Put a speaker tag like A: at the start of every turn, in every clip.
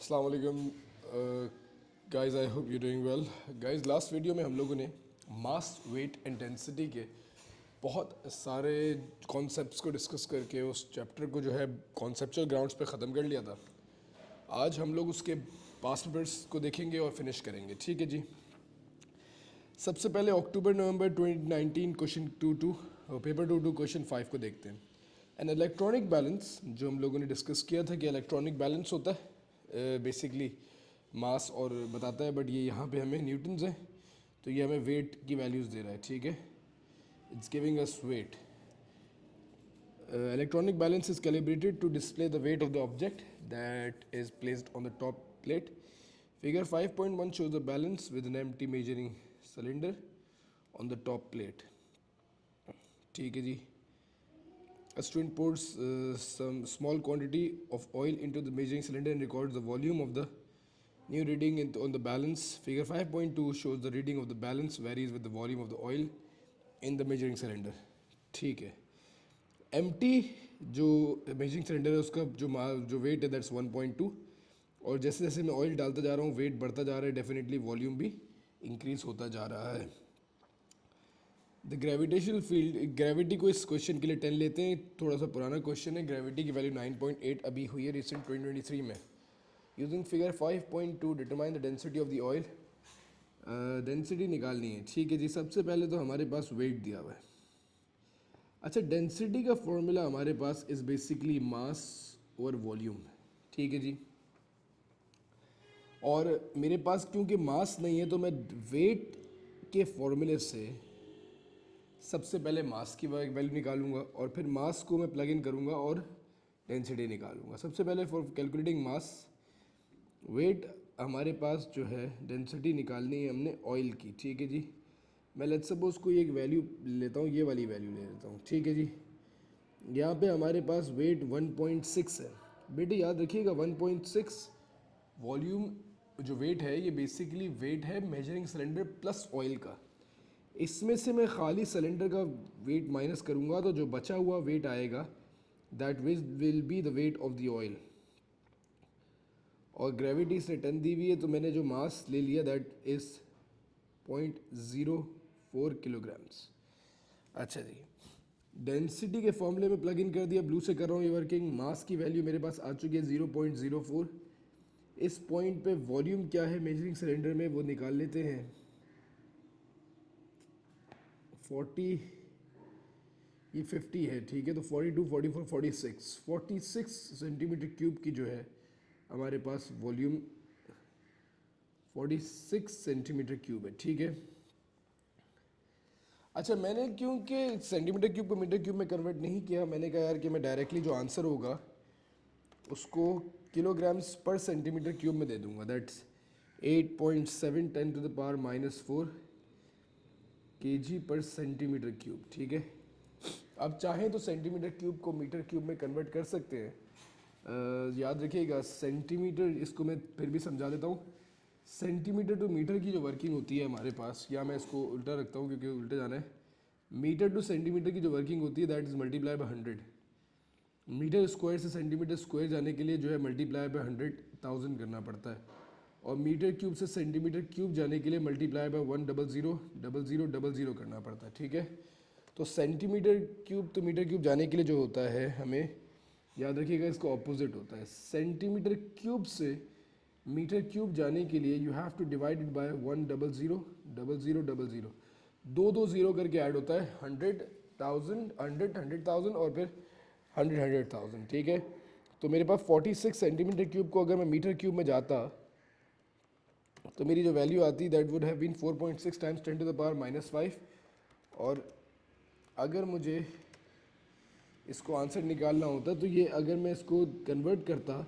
A: अस्सलाम वालेकुम guys, I hope you doing well. Guys, last video में हम लोगों ने मास, वेट एंड डेंसिटी के बहुत सारे कॉन्सेप्ट्स को डिस्कस करके उस चैप्टर को जो है कॉन्सेप्चुअल ग्राउंड्स पे ख़त्म कर लिया था। आज हम लोग उसके पास्ट पेपर्स को देखेंगे और फिनिश करेंगे। ठीक है जी। सबसे पहले अक्टूबर नवंबर 2019 क्वेश्चन 22 पेपर 22 क्वेश्चन 5 को देखते हैं। एन इलेक्ट्रॉनिक बैलेंस, जो हम लोगों ने डिस्कस किया था कि इलेक्ट्रॉनिक बैलेंस होता है बेसिकली मास और बताता है, बट ये यहाँ पे हमें न्यूटन्स है, तो ये हमें वेट की वैल्यूज़ दे रहा है। ठीक है, it's giving us weight. Electronic balance is calibrated to display the weight of the object that is placed on the top plate. Figure 5.1 shows the balance with an empty measuring cylinder on the top plate. ठीक है जी। A student pours some small quantity of oil into the measuring cylinder and records the volume of the new reading on the balance. Figure 5.2 shows the reading of the balance varies with the volume of the oil in the measuring cylinder. ठीक है। Empty जो measuring cylinder है उसका जो wait है that's 1.2, और जैसे जैसे मैं ऑयल डालता जा रहा हूँ वेट बढ़ता जा रहा है, डेफिनेटली वॉल्यूम भी इंक्रीज होता जा रहा है। द ग्रेविटेशनल फील्ड, ग्रेविटी को इस क्वेश्चन के लिए 10 लेते हैं, थोड़ा सा पुराना क्वेश्चन है। ग्रेविटी की वैल्यू 9.8 अभी हुई है रिसेंट 2023 में। Using figure 5.2 determine the density of the oil. Density निकालनी है। ठीक है जी। सबसे पहले तो हमारे पास वेट दिया हुआ है। अच्छा, डेंसिटी का फॉर्मूला हमारे पास इज बेसिकली मास और वॉल्यूम। ठीक है जी। और मेरे पास क्योंकि मास नहीं है तो मैं वेट के फॉर्मूले से सबसे पहले मास की वैल्यू निकालूंगा और फिर मास को मैं प्लग इन करूंगा और डेंसिटी निकालूंगा। सबसे पहले फॉर कैलकुलेटिंग मास, वेट हमारे पास जो है, डेंसिटी निकालनी है हमने ऑयल की। ठीक है जी। मैं लेट्स सपोज कोई एक वैल्यू लेता हूँ, ये वाली वैल्यू ले लेता हूँ। ठीक है जी। यहाँ पे हमारे पास वेट 1.6 है। बेटे याद रखिएगा 1.6 वॉल्यूम जो वेट है ये बेसिकली वेट है मेजरिंग सिलेंडर प्लस ऑयल का। इसमें से मैं खाली सिलेंडर का वेट माइनस करूँगा तो जो बचा हुआ वेट आएगा that will be the weight of the oil. और ग्रेविटी से 10 दी हुई है तो मैंने जो मास ले लिया दैट इज़ 0.04 किलोग्राम्स। अच्छा जी। डेंसिटी के फॉर्मूले में प्लग इन कर दिया, ब्लू से कर रहा हूँ ये वर्किंग। मास की वैल्यू मेरे पास आ चुकी है 0.04। इस पॉइंट पे वॉल्यूम क्या है मेजरिंग सिलेंडर में वो निकाल लेते हैं। 40, ये 50 है। ठीक है, तो 42, 44, 46 सेंटीमीटर क्यूब की जो है हमारे पास वॉल्यूम 46 सेंटीमीटर क्यूब है। ठीक है। अच्छा, मैंने क्योंकि सेंटीमीटर क्यूब को मीटर क्यूब में कन्वर्ट नहीं किया, मैंने कहा यार कि मैं डायरेक्टली जो आंसर होगा उसको किलोग्राम्स पर सेंटीमीटर क्यूब में दे दूंगा। दैट्स 8.7 10⁻⁻⁴ kg पर सेंटीमीटर क्यूब। ठीक है। अब चाहें तो सेंटीमीटर क्यूब को मीटर क्यूब में कन्वर्ट कर सकते हैं। याद रखिएगा सेंटीमीटर, इसको मैं फिर भी समझा देता हूँ। सेंटीमीटर टू मीटर की जो वर्किंग होती है हमारे पास, या मैं इसको उल्टा रखता हूँ क्योंकि उल्टे जाना है। मीटर टू सेंटीमीटर की जो वर्किंग होती है that is multiply by 100। Metre square से सेंटीमीटर स्क्वायर जाने के लिए जो है मल्टीप्लाई बाय 100,000 करना पड़ता है, और मीटर क्यूब से सेंटीमीटर क्यूब जाने के लिए मल्टीप्लाई बाय 100,000,000,000 करना पड़ता है। ठीक है। तो सेंटीमीटर क्यूब तो मीटर क्यूब जाने के लिए जो होता है हमें याद रखिएगा इसको ऑपोजिट होता है। सेंटीमीटर क्यूब से मीटर क्यूब जाने के लिए you have to divide it by 100,000,000 दो दो ज़ीरो करके ऐड होता है। 100,000 100,000 और फिर 100,000। ठीक है। तो मेरे पास 46 सेंटीमीटर क्यूब को अगर मैं मीटर क्यूब में जाता तो मेरी जो वैल्यू आती that would have been 4.6 times 10⁻⁻5। और अगर मुझे इसको आंसर निकालना होता तो ये अगर मैं इसको कन्वर्ट करता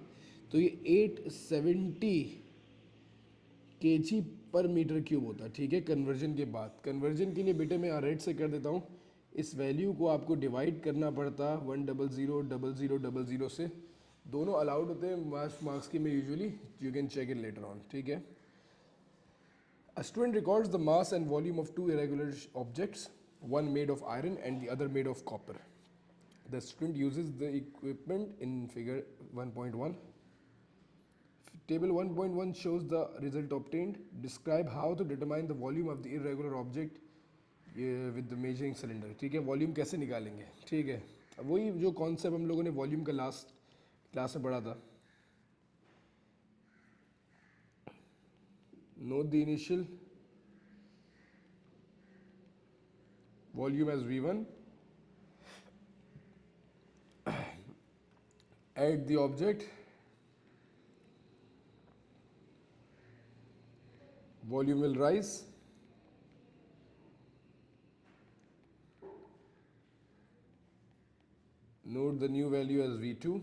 A: तो ये 870 kg पर मीटर क्यूब होता। ठीक है, कन्वर्जन के बाद। कन्वर्जन के लिए बेटे मैं रेड से कर देता हूँ, इस वैल्यू को आपको डिवाइड करना पड़ता 100,000,000 से। दोनों अलाउड होते हैं मार्क्स की में usually, you can check it later on. ठीक है। A student records the mass and volume of two irregular objects, one made of iron and the other made of copper. The student uses the equipment in figure 1.1 Table 1.1 shows the result obtained. Describe how to determine the volume of the irregular object with the measuring cylinder. ठीक है, volume कैसे निकालेंगे. ठीक है, अब वही जो concept हम लोगों ने वॉल्यूम का लास्ट क्लास में पढ़ा था. Note the initial volume as V1. Add the object. Volume will rise. Note the new value as V2.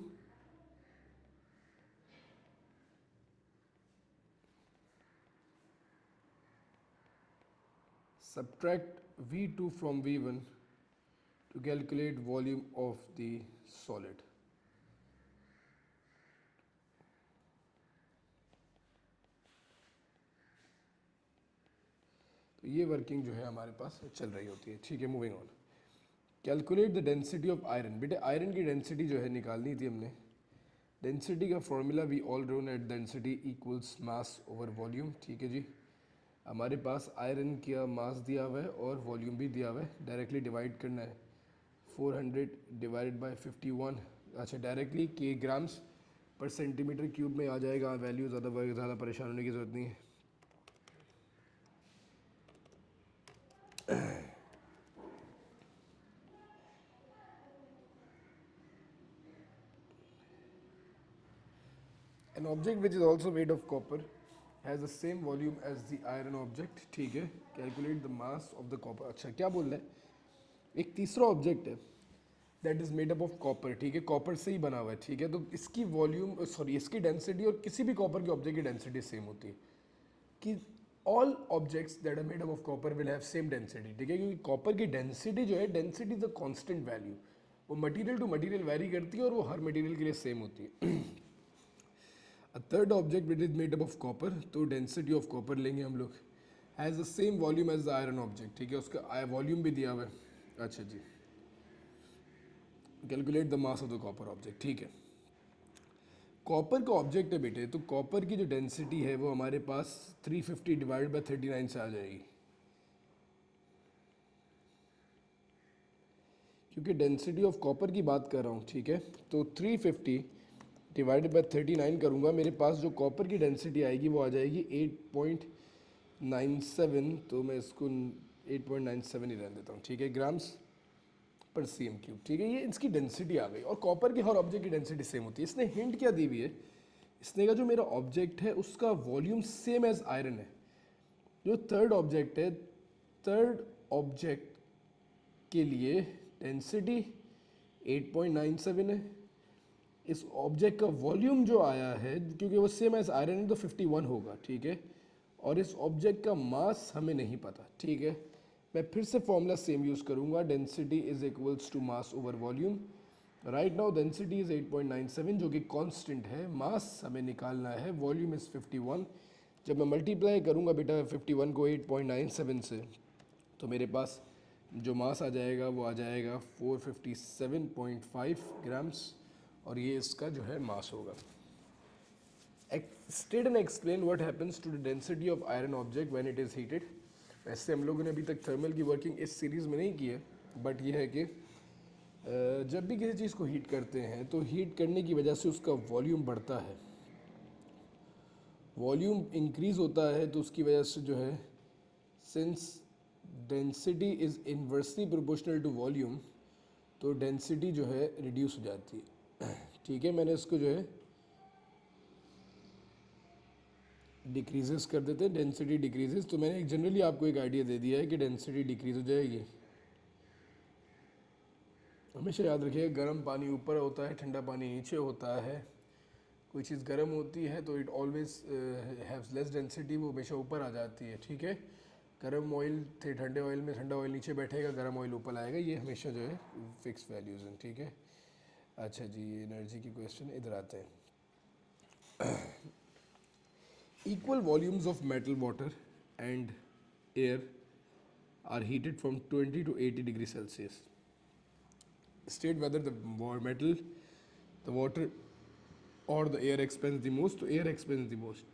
A: Subtract V2 from V1 to calculate volume of the solid. तो ये working जो है हमारे पास चल रही होती है. ठीक है, moving on. Calculate the density of iron. बेटे आयरन की डेंसिटी जो है निकालनी थी हमने. डेंसिटी का formula we all know at density equals mass over volume. ठीक है जी, हमारे पास आयरन का मास दिया हुआ है और वॉल्यूम भी दिया हुआ है. डायरेक्टली डिवाइड करना है. 400 डिवाइडेड बाय 51. अच्छा, डायरेक्टली के ग्राम्स पर सेंटीमीटर क्यूब में आ जाएगा वैल्यू. ज़्यादा परेशान होने की ज़रूरत नहीं है. An object which is also made of copper has the same volume as the iron object. ठीक है, calculate the mass of the copper. अच्छा, क्या बोल रहा है, एक तीसरा ऑब्जेक्ट है that is made up of copper. ठीक है, कॉपर से ही बना हुआ है. ठीक है, तो इसकी वॉल्यूम इसकी डेंसिटी और किसी भी कॉपर के ऑब्जेक्ट की डेंसिटी सेम होती है. कि all objects that are made up of copper will have same density. ठीक है, क्योंकि कॉपर की डेंसिटी जो है, density is a constant value. वो मटेरियल टू मटेरियल वेरी करती है और वो हर मटेरियल के लिए सेम होती है. A third object which is made up of copper, तो डेंसिटी ऑफ कॉपर लेंगे हम लोग, has the same volume as the iron object. ठीक है, उसका वॉल्यूम भी दिया हुआ है. अच्छा जी, calculate the mass of the copper object. ठीक है, कॉपर का ऑब्जेक्ट है बेटे, तो कॉपर की जो डेंसिटी है वो हमारे पास 350 डिवाइड बाय 39 से आ जाएगी. क्योंकि डेंसिटी ऑफ कॉपर की बात कर रहा हूँ. ठीक है, तो 350 डिवाइडेड बाय 39 करूँगा, मेरे पास जो कॉपर की डेंसिटी आएगी वो आ जाएगी 8.97. तो मैं इसको 8.97 ही रहने देता हूँ. ठीक है, ग्राम्स पर cm क्यूब. ठीक है, ये इसकी डेंसिटी आ गई. और कॉपर के हर ऑब्जेक्ट की डेंसिटी सेम होती है. इसने हिंट क्या दी हुई है, इसने का जो मेरा ऑब्जेक्ट है उसका वॉल्यूम सेम एज आयरन है. जो थर्ड ऑब्जेक्ट है, थर्ड ऑब्जेक्ट के लिए डेंसिटी 8.97 है. इस ऑब्जेक्ट का वॉल्यूम जो आया है, क्योंकि वो सेम एज आयरन है, तो 51 होगा. ठीक है, और इस ऑब्जेक्ट का मास हमें नहीं पता. ठीक है, मैं फिर से फॉर्मूला सेम यूज़ करूँगा. Density is equals to mass over volume. Right now density is 8.97 जो कि कांस्टेंट है. मास हमें निकालना है, वॉल्यूम इज़ 51. जब मैं मल्टीप्लाई करूँगा बेटा 51 को 8.97 से, तो मेरे पास जो मास आ जाएगा वो आ जाएगा 457.5 ग्राम्स. और ये इसका जो है मास होगा. State and explain what happens to the density of iron object when it is heated. वैसे हम लोगों ने अभी तक थर्मल की वर्किंग इस सीरीज़ में नहीं की है, बट ये है कि जब भी किसी चीज़ को हीट करते हैं तो हीट करने की वजह से उसका वॉल्यूम बढ़ता है. वॉल्यूम इंक्रीज़ होता है तो उसकी वजह से जो है, since density is inversely proportional to volume, तो डेंसिटी जो है रिड्यूस हो जाती है. ठीक है, मैंने इसको जो है डिक्रीजेस कर देते हैं. डेंसिटी डिक्रीजेस, तो मैंने जनरली आपको एक आइडिया दे दिया है कि डेंसिटी डिक्रीज हो जाएगी. हमेशा याद रखिएगा, गर्म पानी ऊपर होता है, ठंडा पानी नीचे होता है. कोई चीज़ गर्म होती है तो it always haves less density, वो हमेशा ऊपर आ जाती है. ठीक है, गर्म ऑयल थे ठंडे ऑयल में, ठंडा ऑयल नीचे बैठेगा, गर्म ऑयल ऊपर आएगा. ये हमेशा जो है फिक्स वैल्यूज़ हैं. ठीक है, अच्छा जी, एनर्जी की क्वेश्चन इधर आते हैं. Equal volumes of metal, water and air are heated from 20 to 80 degrees Celsius. State whether the metal, the water और the air expense the most, तो एयर एक्सपेंस द मोस्ट।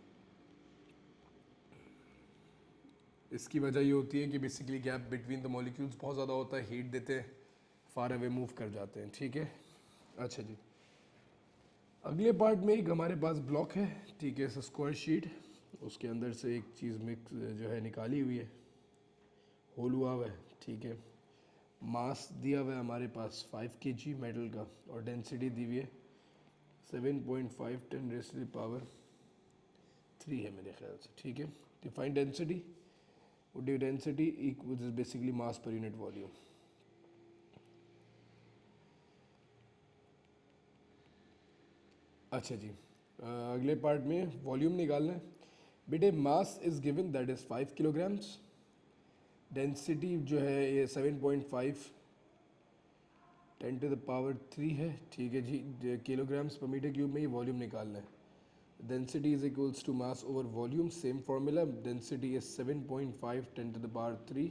A: इसकी वजह ये होती है कि basically gap between the molecules बहुत ज़्यादा होता है, हीट देते हैं, फार अवे मूव कर जाते हैं, ठीक है। अच्छा जी, अगले पार्ट में एक हमारे पास ब्लॉक है, ठीक है, स्क्वायर शीट, उसके अंदर से एक चीज़ मिक्स जो है निकाली हुई है, होल हुआ हुआ है, ठीक है। मास दिया हुआ है हमारे पास 5 kg मेटल का, और डेंसिटी दी हुई है 7.5 10 रेज़ टू द पावर 3 है मेरे ख्याल से, ठीक है। Defined density, density equals is basically mass per unit volume. अच्छा जी, अगले पार्ट में वॉल्यूम निकालना है बेटे। Mass is given that is 5 kilograms, density जो है ये 7.5 10 टू द पावर 3 है, ठीक है जी, किलोग्राम्स पर मीटर क्यूब में ही वॉल्यूम निकालना है। Density is equals to mass over volume, same formula, density is 7.5 10 to the power 3,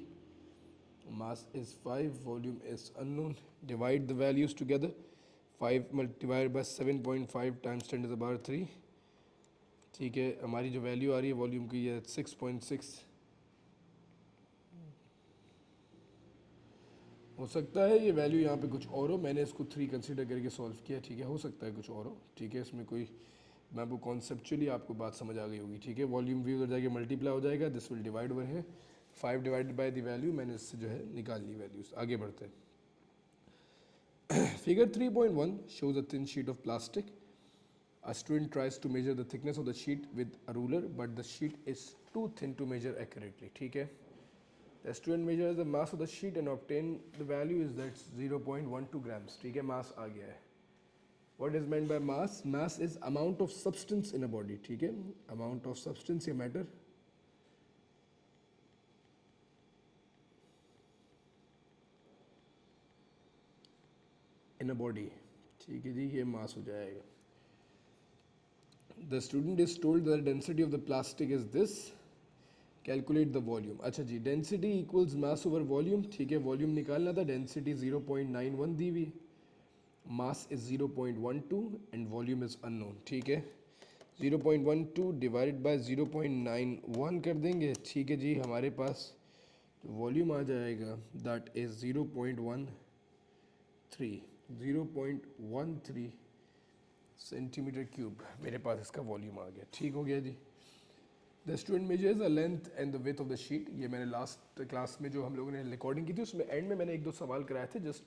A: mass is 5, volume is unknown, divide the values together, 5 multiplied by 7.5 times 10 to the power 3, ठीक है। हमारी जो value आ रही है volume की है 6.6। हो सकता है ये वैल्यू यहाँ पे कुछ और हो, मैंने इसको 3 कंसीडर करके सॉल्व किया, ठीक है, हो सकता है कुछ और हो, ठीक है। इसमें कोई, मैं आपको कॉन्सेप्चुअली आपको बात समझ आ गई होगी, ठीक है। वॉल्यूम भी उधर जाके मल्टीप्लाई हो जाएगा, दिस विल डिवाइड ओवर है 5 डिवाइडेड बाय द वैल्यू, मैंने इससे जो है निकाल ली वैल्यूज। आगे बढ़ते हैं। Figure 3.1 shows a thin sheet of plastic. A student tries to measure the thickness of the sheet with a ruler, but the sheet is too thin to measure accurately. ठीक है, the student measures the mass of the sheet and obtain the value is that 0.12 grams. ठीक है, mass आ गया है। What is meant by mass? Mass is amount of substance in a body. ठीक है, amount of substance या matter in a body, ठीक है जी, ये mass हो जाएगा। The student is told that the density of the plastic is this, calculate the volume. अच्छा जी, density equals mass over volume, ठीक है, वॉल्यूम निकालना था, डेंसिटी 0.91 दी हुई, mass is 0.12 and volume is unknown, ठीक है। 0.12 डिवाइडेड बाय 0.91 कर देंगे, ठीक है जी, हमारे पास वॉल्यूम आ जाएगा दैट इज 0.13 सेंटीमीटर क्यूब, मेरे पास इसका वॉल्यूम आ गया, ठीक हो गया जी। The student measures the length and the width of the sheet, ये मैंने लास्ट क्लास में जो हम लोगों ने रिकॉर्डिंग की थी उसमें एंड में मैंने 1-2 सवाल कराए थे just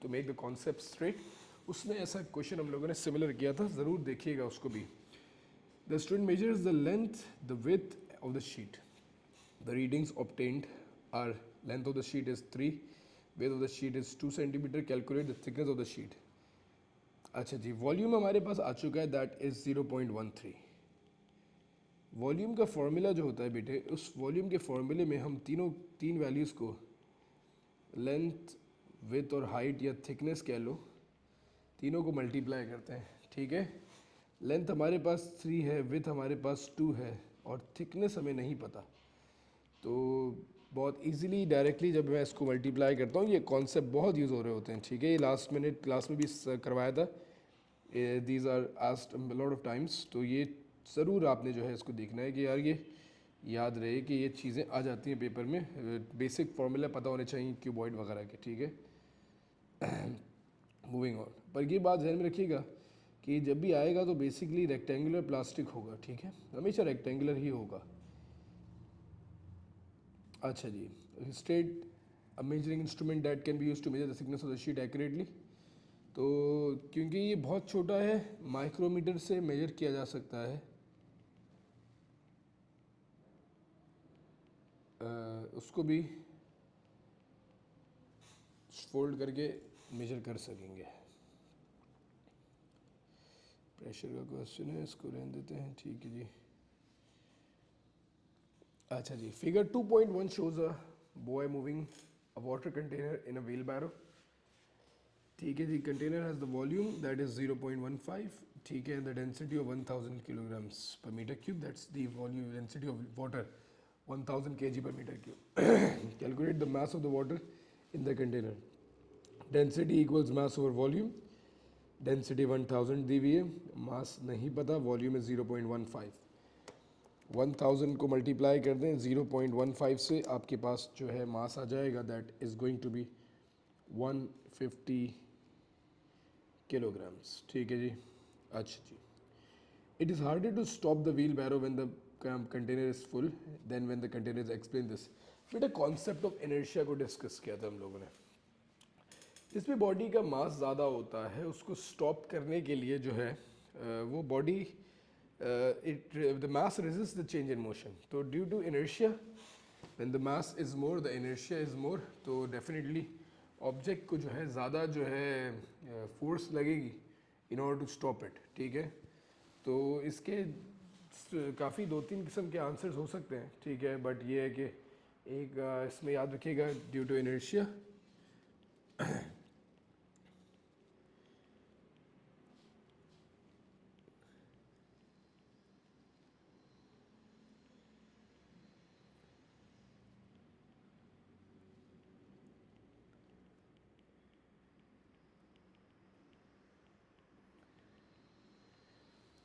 A: to make the concept straight, उसमें ऐसा क्वेश्चन हम लोगों ने सिमिलर किया था, ज़रूर देखिएगा उसको भी। The student measures the length the width of the sheet, the readings obtained are length of the sheet is 3, width of the sheet is 2 centimetre, calculate the thickness of the sheet. अच्छा जी, volume हमारे पास आ चुका है that is 0.13। Volume का formula जो होता है बेटे, उस वॉल्यूम के फॉर्मूले में हम तीन वैल्यूज़ को, लेंथ विड्थ और हाइट या थिकनेस कह लो, तीनों को मल्टीप्लाई करते हैं, ठीक है। लेंथ हमारे पास 3 है, विड्थ हमारे पास 2 है, और थिकनेस हमें नहीं पता, तो बहुत इजीली डायरेक्टली जब मैं इसको मल्टीप्लाई करता हूँ, ये कॉन्सेप्ट बहुत यूज़ हो रहे होते हैं, ठीक है। ये लास्ट मैंने क्लास में भी करवाया था, these are asked a lot of times, तो ये ज़रूर आपने जो है इसको देखना है कि यार ये याद रहे कि ये चीज़ें आ जाती हैं पेपर में, बेसिक फार्मूला पता होने चाहिए क्यूबॉइड वगैरह के, ठीक है। मूविंग ऑन, पर ये बात ध्यान में रखिएगा कि जब भी आएगा तो बेसिकली रेक्टेंगुलर प्लास्टिक होगा, ठीक है, हमेशा रेक्टेंगुलर ही होगा। अच्छा जी, state a measuring instrument that can be use to measure the thickness of the sheet accurately, तो क्योंकि ये बहुत छोटा है, माइक्रोमीटर से मेजर किया जा सकता है, उसको भी फोल्ड करके मेजर कर सकेंगे। प्रेशर का क्वेश्चन है, इसको रहने देते हैं, ठीक है जी। अच्छा जी, figure 2.1 shows a boy moving a water container in a wheelbarrow, ठीक है जी। Container has the volume that is 0.15, ठीक है, द डेंसिटी ऑफ 1000 किलोग्राम्स पर metre cube, that's the volume density of water 1000 kg per meter cube। Calculate the mass of the water in the container. Density equals mass over volume. Density 1000 दी हुई है, मास नहीं पता, volume है 0.15। 1000 को multiply कर दें 0.15 से, आपके पास जो है मास आ जाएगा, that is going to be 150 kilograms. ठीक है जी। अच्छा जी। It is harder to stop the wheelbarrow when the container is full then when the container is explain this. बेटा कॉन्सेप्ट ऑफ इनर्शिया को डिस्कस किया था हम लोगों ने। इसमें बॉडी का मास ज़्यादा होता है, उसको स्टॉप करने के लिए जो है वो body it the mass resist the change in motion. तो due to inertia when the mass is more the inertia is more, तो डेफिनेटली ऑब्जेक्ट को जो है ज़्यादा जो है फोर्स लगेगी in order to stop it. ठीक है, तो इसके काफ़ी 2-3 किस्म के आंसर्स हो सकते हैं। ठीक है, बट ये है कि एक इसमें याद रखिएगा ड्यू टू इनर्शिया।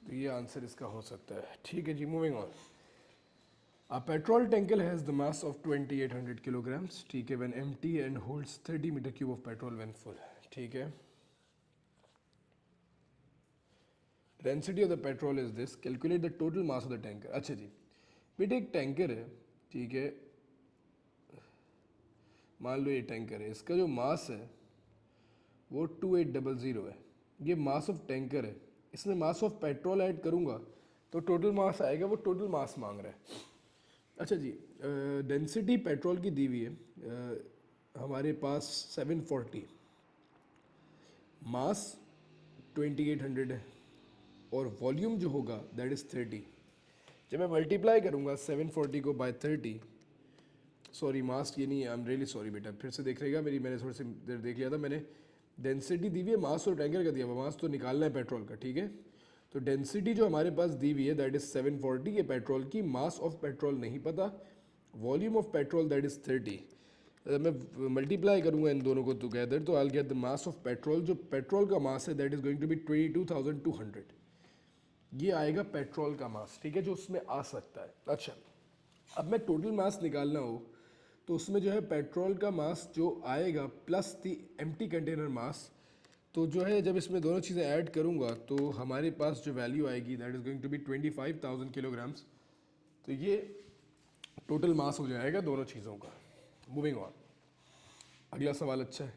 A: तो ये आंसर इसका हो सकता है। ठीक है जी, moving on. A petrol tanker has the mass of 2800 kilograms, ठीक है, when empty and holds 30 meter cube of petrol when full। ठीक है, density of the petrol is this, calculate the total mass of the tanker. अच्छा जी, बेटे एक tanker है, ठीक है, मान लो ये टैंकर है, इसका जो मास है वो 2800 है, ये मास ऑफ टैंकर है। इसमें मास ऑफ पेट्रोल ऐड करूँगा तो टोटल मास आएगा, वो टोटल मास मांग रहा है। अच्छा जी, डेंसिटी पेट्रोल की दी हुई है हमारे पास 740, मास 2800 है, और वॉल्यूम जो होगा दैट इज़ 30। जब मैं मल्टीप्लाई करूँगा 740 को बाय 30, सॉरी मास ये नहीं है, आई एम रियली सॉरी बेटा, फिर से देख रहेगा मेरी, मैंने थोड़ी सी देर देख लिया था। मैंने डेंसिटी दी हुई है, मास और टैंकर का दिया हुआ, मास तो निकालना है पेट्रोल का। ठीक है, तो डेंसिटी जो हमारे पास दी हुई है दैट इज़ 740 ये पेट्रोल की, मास ऑफ पेट्रोल नहीं पता, volume of petrol that is 30। अगर मैं मल्टीप्लाई करूँगा इन दोनों को टुगेदर तो I get the mass of petrol, जो पेट्रोल का मास है that is going to be 22,200। ये आएगा पेट्रोल का मास। ठीक है, जो उसमें आ सकता है। अच्छा, अब मैं टोटल मास निकालना हो तो उसमें जो है पेट्रोल का मास जो आएगा प्लस दी एम्प्टी कंटेनर मास, तो जो है जब इसमें दोनों चीज़ें ऐड करूँगा तो हमारे पास जो वैल्यू आएगी that is going to be 25,000 kilograms. तो ये टोटल मास हो जाएगा दोनों चीज़ों का। मूविंग ऑन, अगला सवाल अच्छा है।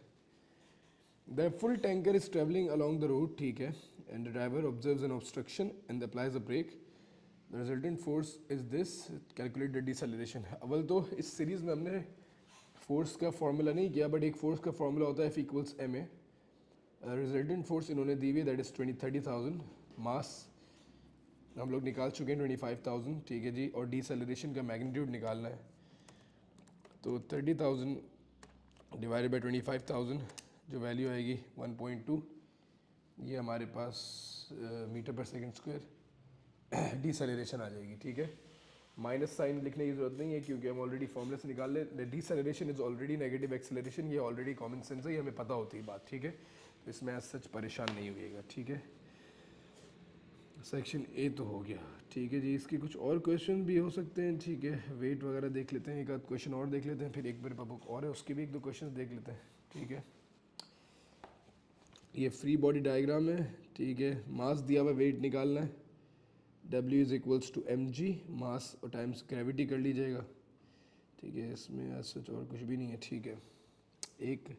A: The full tanker is travelling along the road, ठीक है, and the driver observes an obstruction and applies a brake, the resultant force is this, calculate the deceleration. अव्वल तो इस सीरीज़ में हमने फोर्स का फॉर्मूला नहीं किया, बट एक फोर्स का फॉर्मूला होता है F equals M A. Resultant force इन्होंने दी हुई है दैट इज़ 30,000, मास हम लोग निकाल चुके हैं 25,000। ठीक है जी, और डिसेलरेशन का मैग्नीट्यूड निकालना है, तो 30,000 डिवाइडेड बाई 25,000, जो वैल्यू आएगी 1.2, ये हमारे पास मीटर पर सेकंड स्क्वायर डिसेलरेशन आ जाएगी। ठीक है, माइनस साइन लिखने की जरूरत नहीं है क्योंकि हम ऑलरेडी फॉर्मूले से निकाल ले, deceleration is already negative acceleration, ये ऑलरेडी कॉमन सेंस है, ये हमें पता होती है बात। ठीक है, तो इसमें आज सच परेशान नहीं हुईगा। ठीक है, सेक्शन ए तो हो गया। ठीक है जी, इसके कुछ और क्वेश्चन भी हो सकते हैं। ठीक है, वेट वगैरह देख लेते हैं, एक आध क्वेश्चन और देख लेते हैं, फिर एक मेरे पास बुक और है उसके भी एक दो क्वेश्चन देख लेते हैं। ठीक है, ये फ्री बॉडी डायग्राम है। ठीक है, मास दिया हुआ, वेट निकालना है, W is equals to M G, mass और टाइम्स ग्रेविटी कर लीजिएगा। ठीक है, इसमें ऐसा और कुछ भी नहीं है। ठीक है, एक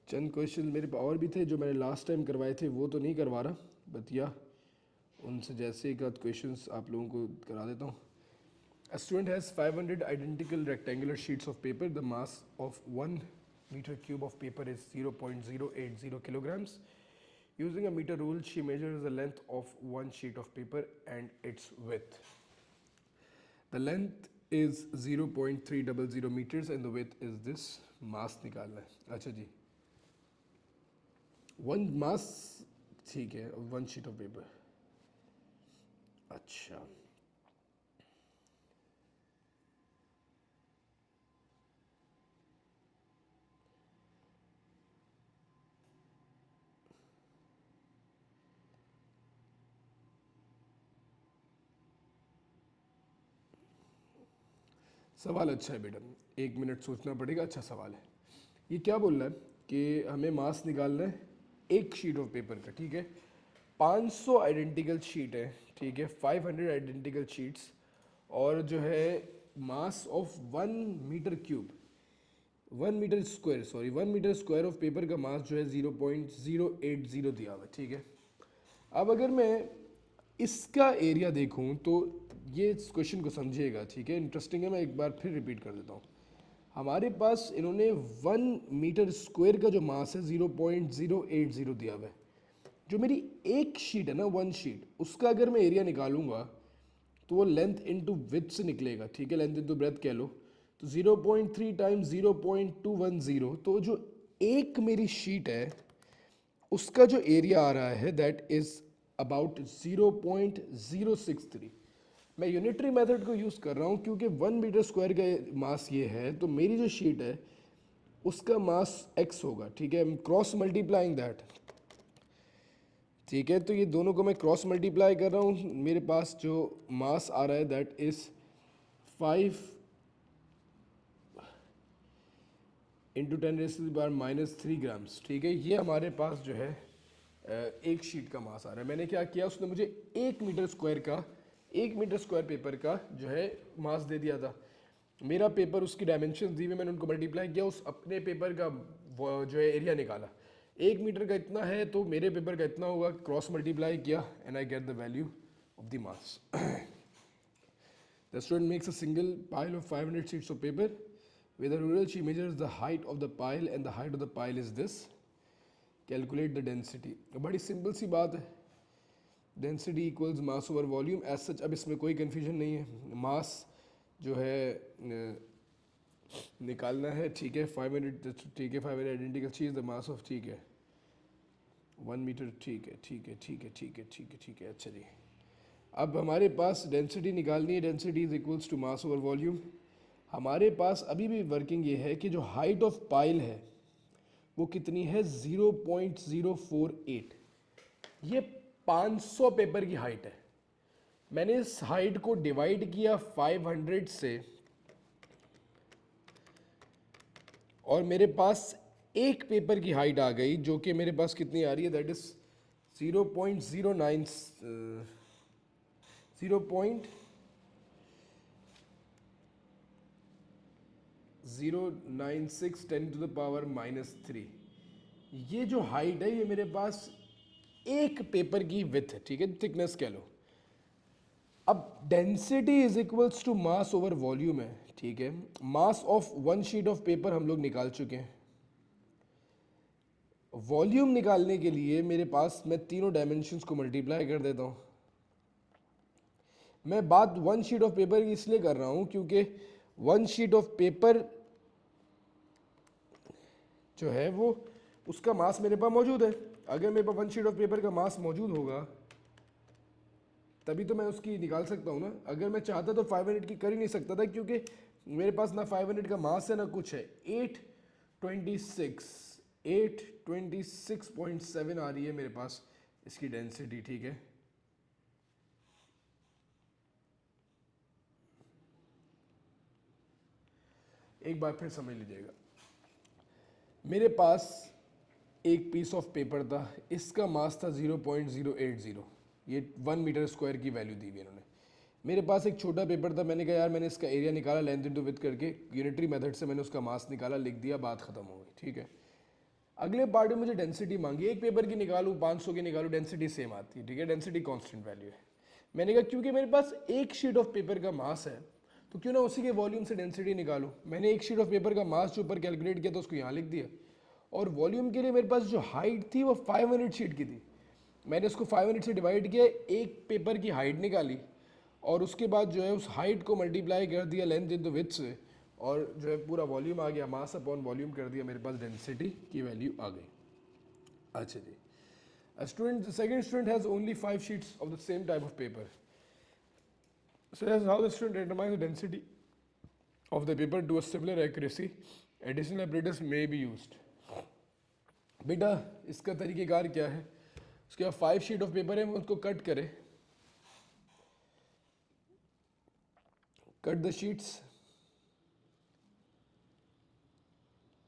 A: चंद क्वेश्चन मेरे पास और भी थे जो मैंने लास्ट टाइम करवाए थे, वो तो नहीं करवा रहा, बट या उनसे जैसे एक आध क्वेश्चन आप लोगों को करा देता हूँ। A student has 500 identical rectangular sheets of paper. The mass of 1 meter cube of paper is 0.080 kilograms. Using a meter rule, she measures the length of one sheet of paper and its width. The length is 0.300 meters and the width is this. Mass निकालना है। अच्छा जी, one mass, ठीक है, one sheet of paper. अच्छा, सवाल अच्छा है बेटा, 1 मिनट सोचना पड़ेगा, अच्छा सवाल है। ये क्या बोल रहा है कि हमें मास निकालना है एक शीट ऑफ पेपर का, ठीक है। 500 आइडेंटिकल शीट है, ठीक है, 500 आइडेंटिकल शीट्स, और जो है mass of 1 metre cube, 1 metre square, sorry 1 metre square of paper का मास जो है 0.080 दिया हुआ है, ठीक है। अब अगर मैं इसका एरिया देखूं तो ये इस क्वेश्चन को समझिएगा, ठीक है, इंटरेस्टिंग है, मैं एक बार फिर रिपीट कर देता हूँ। हमारे पास इन्होंने 1 मीटर स्क्वायर का जो मास है 0.080 दिया हुआ है। जो मेरी एक शीट है ना, वन शीट, उसका अगर मैं एरिया निकालूंगा तो वो लेंथ इनटू विड्थ से निकलेगा, ठीक है, लेंथ इनटू ब्रेथ कह लो। तो 0.3 टाइम्स 0.210, तो जो एक मेरी शीट है उसका जो एरिया आ रहा है दैट इज अबाउट 0.063। मैं यूनिटरी मेथड को यूज़ कर रहा हूँ क्योंकि 1 मीटर स्क्वायर का मास ये है, तो मेरी जो शीट है उसका मास x होगा, ठीक है। क्रॉस मल्टीप्लाइंग दैट, ठीक है, तो ये दोनों को मैं क्रॉस मल्टीप्लाई कर रहा हूँ, मेरे पास जो मास आ रहा है दैट इज 5 इंटू 10⁻³ ग्राम्स, ठीक है। ये हमारे पास जो है एक शीट का मास आ रहा है। मैंने क्या किया, उसने मुझे 1 मीटर स्क्वायर पेपर का जो है मास दे दिया था। मेरा पेपर, उसकी डायमेंशन दी हुई, मैंने उनको मल्टीप्लाई किया, उस अपने पेपर का जो है एरिया निकाला। 1 मीटर का इतना है तो मेरे पेपर का इतना होगा, क्रॉस मल्टीप्लाई किया and I get the value of the mass. The student makes a single pile of 500 sheets of paper. With a ruler, she measures the height of the pile and the height of the pile is this. Calculate the density. बड़ी simple सी बात है, density equals mass over volume. As such अब इसमें कोई confusion नहीं है, मास जो है निकालना है, ठीक है। 500, ठीक है, 500 आइडेंटिकल चीज, द मास ऑफ, ठीक है, 1 मीटर, ठीक है, ठीक है, ठीक है, ठीक है, ठीक है, ठीक है, अच्छा जी। अब हमारे पास डेंसिटी निकालनी है, density is equals to mass over volume. हमारे पास अभी भी वर्किंग ये है कि जो हाइट ऑफ पाइल है वो कितनी है, 0.048। ये 500 पेपर की हाइट है। मैंने इस हाइट को डिवाइड किया 500 से, और मेरे पास एक पेपर की हाइट आ गई जो कि मेरे पास कितनी आ रही है, दैट इज 0.09, 0.096 10⁻³ ये जो हाइट है ये मेरे पास एक पेपर की विथ है, ठीक है, थिकनेस कह लो। अब density is equals to mass over volume है, ठीक है। Mass of one sheet of paper हम लोग निकाल चुके हैं। वॉल्यूम निकालने के लिए मेरे पास, मैं तीनों डायमेंशंस को मल्टीप्लाई कर देता हूं। मैं बात वन शीट ऑफ पेपर की इसलिए कर रहा हूं क्योंकि वन शीट ऑफ पेपर जो है वो, उसका मास मेरे पास मौजूद है। अगर मेरे पास वन शीट ऑफ पेपर का मास मौजूद होगा तभी तो मैं उसकी निकाल सकता हूँ ना। अगर मैं चाहता तो 500 की कर ही नहीं सकता था क्योंकि मेरे पास ना 500 का मास है ना कुछ है। 826.7 आ रही है मेरे पास इसकी डेंसिटी, ठीक है। एक बार फिर समझ लीजिएगा, मेरे पास एक पीस ऑफ पेपर था, इसका मास था 0.080, ये 1 मीटर स्क्वायर की वैल्यू दी हुई इन्होंने। मेरे पास एक छोटा पेपर था, मैंने कहा यार मैंने इसका एरिया निकाला लेंथ इनटू विड्थ करके, यूनिटरी मेथड से मैंने उसका मास निकाला, लिख दिया, बात खत्म हो गई, ठीक है। अगले पार्ट में मुझे डेंसिटी मांगी, एक पेपर की निकालूं 500 की निकालूं, डेंसिटी सेम आती है, ठीक है, डेंसिटी कांस्टेंट वैल्यू है। मैंने कहा क्योंकि मेरे पास एक शीट ऑफ पेपर का मास है तो क्यों ना उसी के वॉल्यूम से डेंसिटी निकालूं। मैंने एक शीट ऑफ पेपर का मास जो ऊपर कैलकुलेट किया था उसको यहाँ लिख दिया, और वॉल्यूम के लिए मेरे पास जो हाइट थी वो 500 शीट की थी। मैंने उसको 500 से डिवाइड किया, एक पेपर की हाइट निकाली, और उसके बाद जो है उस हाइट को मल्टीप्लाई कर दिया लेंथ इनटू विड्थ से, और जो है पूरा वॉल्यूम आ गया, मास अपॉन वॉल्यूम कर दिया, मेरे पास डेंसिटी की वैल्यू आ गई। अच्छा जी, a student, the second student has only 5 sheets of the same type of paper. So that's how the student determines the density of the paper to a similar accuracy. Additional apparatus may be used. बेटा इसका तरीक़ेकार क्या है, उसके बाद 5 sheet of paper है, वो उसको cut करे, cut the sheets,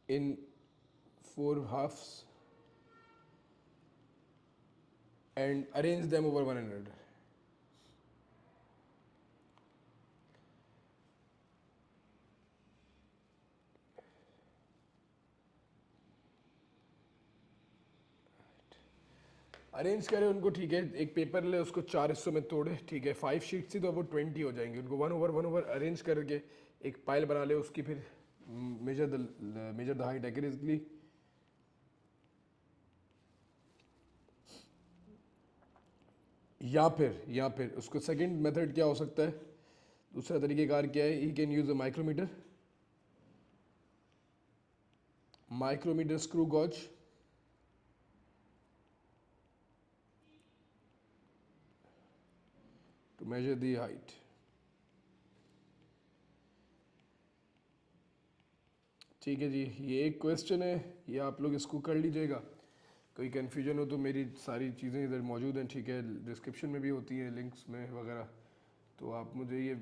A: in 4 halves and arrange them over one another. Arrange करें उनको, ठीक है, एक पेपर ले उसको 4 हिस्सों में तोड़े, ठीक है, 5 शीट थी तो वो 20 हो जाएंगे, उनको वन ओवर अरेंज करके एक पाइल बना ले उसकी, फिर मेजर द हाइट एक्यूरेटली, या फिर उसको सेकंड मेथड क्या हो सकता है, दूसरा तरीकेकार क्या है, he can use a micrometer screw gauge to measure the height. ठीक है जी, ये एक क्वेश्चन है, ये आप लोग इसको कर लीजिएगा, कोई कन्फ्यूजन हो तो मेरी सारी चीज़ें इधर मौजूद हैं, ठीक है, डिस्क्रिप्शन में भी होती हैं लिंक्स में वगैरह, तो आप मुझे ये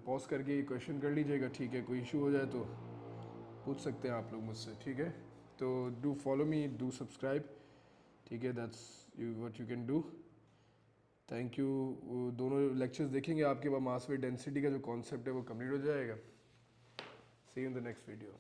A: पॉज करके ये क्वेश्चन कर लीजिएगा, ठीक है, कोई इशू हो जाए तो पूछ सकते हैं आप लोग मुझसे, ठीक है, तो do follow me, do subscribe, ठीक है, that's you what you can do. Thank you. दोनों लेक्चर्स देखेंगे, आपके पास मास वेट डेंसिटी का जो कॉन्सेप्ट है वो कंप्लीट हो जाएगा। See you in the next video.